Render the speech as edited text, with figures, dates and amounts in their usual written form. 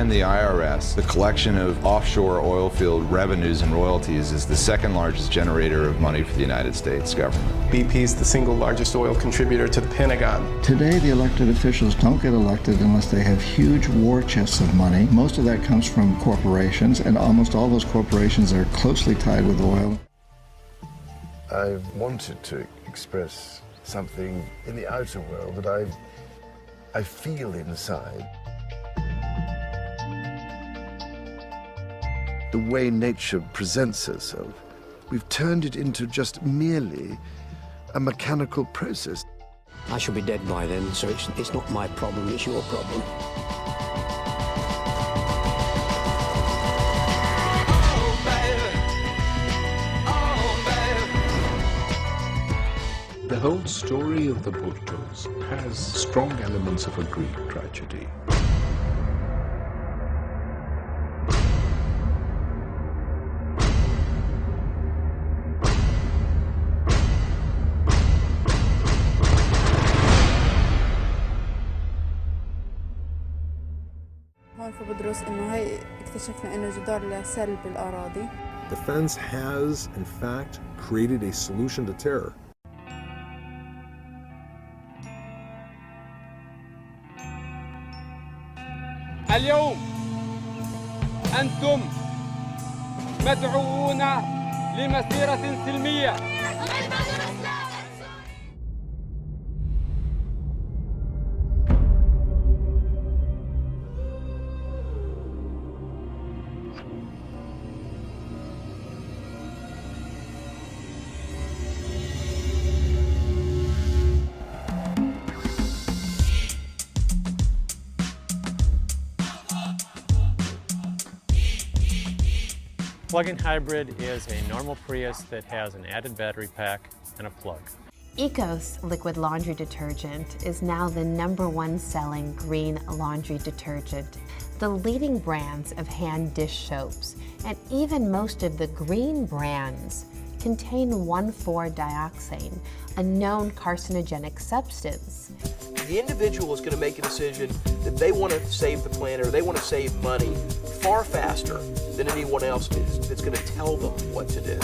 Behind the IRS, the collection of offshore oil field revenues and royalties is the second largest generator of money for the United States government. BP is the single largest oil contributor to the Pentagon. Today, the elected officials don't get elected unless they have huge war chests of money. Most of that comes from corporations, and almost all those corporations are closely tied with oil. I've wanted to express something in the outer world that I feel inside. The way nature presents herself, we've turned it into just merely a mechanical process. I shall be dead by then, so it's not my problem, it's your problem. The whole story of the Burtos has strong elements of a Greek tragedy. هون في بدروس إنه هي اكتشفنا إنه جدار لسلب الأراضي. The fence has, in fact, created a solution to terror. اليوم أنتم مدعوون لمسيرة سلمية. Plug-in hybrid is a normal Prius that has an added battery pack and a plug. Ecos liquid laundry detergent is now the #1 selling green laundry detergent. The leading brands of hand dish soaps and even most of the green brands contain 1,4-dioxane, a known carcinogenic substance. The individual is going to make a decision that they want to save the planet or they want to save money far faster than anyone else is that's going to tell them what to do.